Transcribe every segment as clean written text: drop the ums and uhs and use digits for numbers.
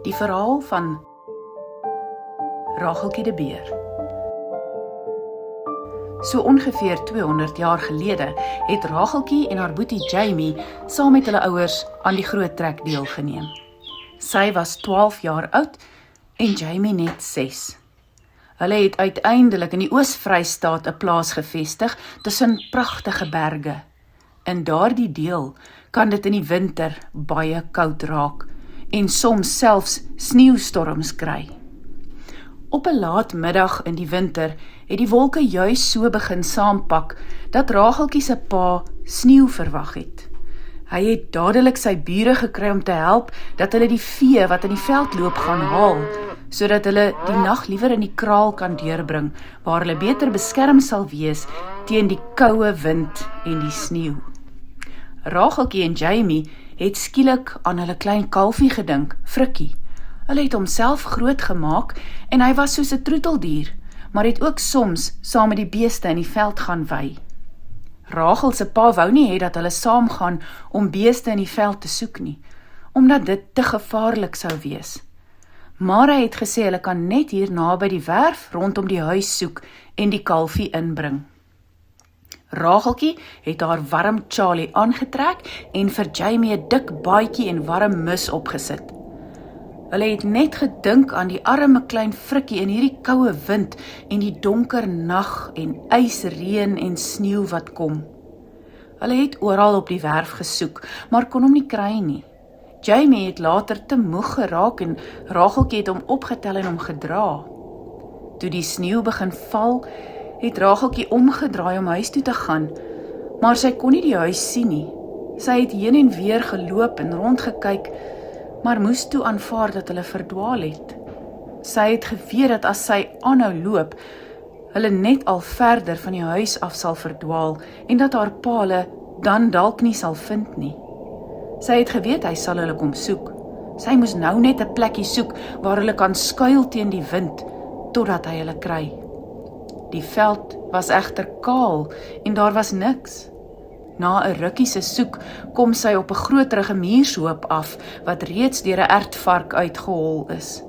Die verhaal van Racheltjie de Beer. So ongeveer 200 jaar gelede het Racheltjie en haar boetie Jamie saam met hulle ouers aan die groot trek deelgeneem. Sy was 12 jaar oud en Jamie net 6. Hulle het uiteindelik in die Oos-Vrystaat 'n plaas gevestig tussen pragtige berge. In daardie deel kan dit in die winter baie koud raak en soms selfs sneeustorms kry. Op 'n laat middag in die winter het die wolke juis so begin saampak dat Racheltjie se pa sneeu verwag het. Hy het dadelik sy bure gekry om te help dat hulle die vee wat in die veld loop gaan haal, sodat hulle die nag liewer in die kraal kan deurbring, waar hulle beter beskerm sal wees teen die koue wind en die sneeu. Racheltjie en Jamie het skielik aan hulle klein kalfie gedink, Frikkie. Hulle het homself groot gemaak en hy was soos 'n troeteldier, maar het ook soms saam met die beeste in die veld gaan wei. Rachel se pa wou nie hê dat hulle saam gaan om beeste in die veld te soek nie, omdat dit te gevaarlik sou wees. Maar hy het gesê hulle kan net hier naby die werf rondom die huis soek en die kalfie inbring. Racheltjie het haar warm Charlie aangetrek en vir Jamie 'n dik baadjie en warm mus opgesit. Hulle het net gedink aan die arme klein Frikkie in hierdie koue wind en die donker nag en ysreën en sneeu wat kom. Hulle het oral op die werf gesoek, maar kon hom nie kry nie. Jamie het later te moeg geraak en Racheltjie het hom opgetel en hom gedra. Toe die sneeu begin val, het Racheltjie omgedraai om huis toe te gaan, maar sy kon nie die huis sien nie. Sy het heen en weer geloop en rondgekyk, maar moes toe aanvaar dat hulle verdwaal het. Sy het geweet dat as sy aanhou loop, hulle net al verder van die huis af sal verdwaal en dat haar pa hulle dan dalk nie sal vind nie. Sy het geweet hy sal hulle kom soek. Sy moes nou net 'n plekkie soek waar hulle kan skuil teen die wind totdat hy hulle kry. Die veld was egter kaal en daar was niks. Na 'n rukkie se soek kom sy op 'n groterige muurshoop af wat reeds deur 'n ertvark uitgehol is.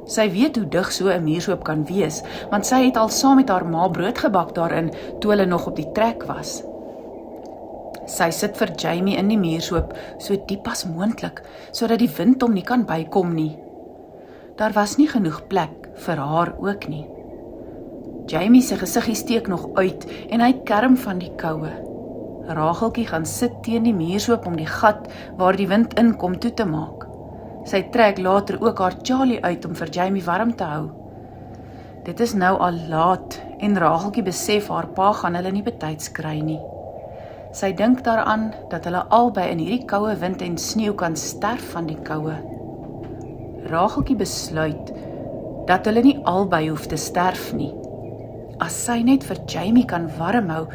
Sy weet hoe dig so 'n muurshoop kan wees, want sy het al saam met haar ma brood gebak daarin toe hulle nog op die trek was. Sy sit vir Jamie in die muurshoop so diep as moontlik, sodat die wind hom nie kan bykom nie. Daar was nie genoeg plek vir haar ook nie. Jamie se gesiggie steek nog uit en hy kerm van die koue. Racheltjie gaan sit teen die muurshoop om die gat waar die wind inkom toe te maak. Sy trek later ook haar Charlie uit om vir Jamie warm te hou. Dit is nou al laat en Racheltjie besef haar pa gaan hulle nie betyds kry nie. Sy dink daaraan dat hulle albei in hierdie koue wind en sneeu kan sterf van die koue. Racheltjie besluit dat hulle nie albei hoef te sterf nie. As sy net vir Jamie kan warm hou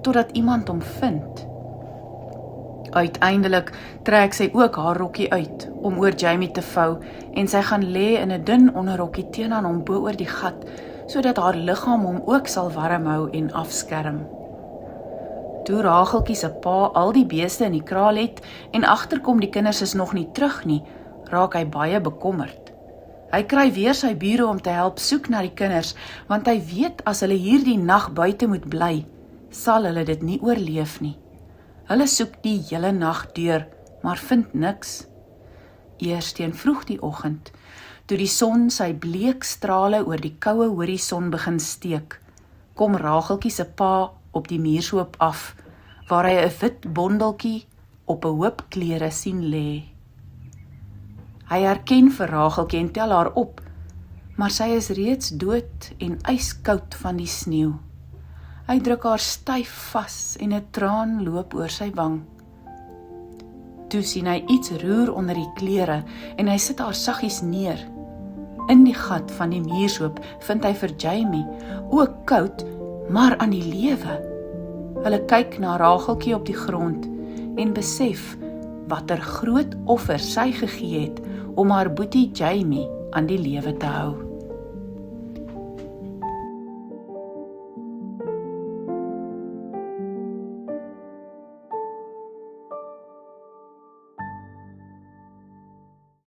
totdat iemand hom vind. Uiteindelik trek sy ook haar rokkie uit om oor Jamie te vou en sy gaan lê in 'n dun onderrokkie teenoor hom bo oor die gat, sodat haar liggaam hom ook sal warm hou en afskerm. Toe Racheltjie se pa al die beeste in die kraal het en agterkom die kinders is nog nie terug nie, raak hy baie bekommerd. Hy kry weer sy bure om te help soek na die kinders, want hy weet as hulle hierdie nag buite moet bly, sal hulle dit nie oorleef nie. Hulle soek die hele nag deur, maar vind niks. Eers teen vroeg die oggend, toe die son sy bleek strale oor die koue horison begin steek, kom Racheltjie se pa op die muurshoop af, waar hy 'n wit bondeltjie op 'n hoop klere sien lê. Hy herken vir Racheltjie en tel haar op, maar sy is reeds dood en yskoud van die sneeu. Hy druk haar styf vas en 'n traan loop oor sy wang. Toe sien hy iets roer onder die klere en hy sit haar saggies neer. In die gat van die muurshoop vind hy vir Jamie, ook koud, maar aan die lewe. Hulle kyk na Racheltjie op die grond en besef watter groot offer sy gegee het om haar boetie Jamie aan die lewe te hou.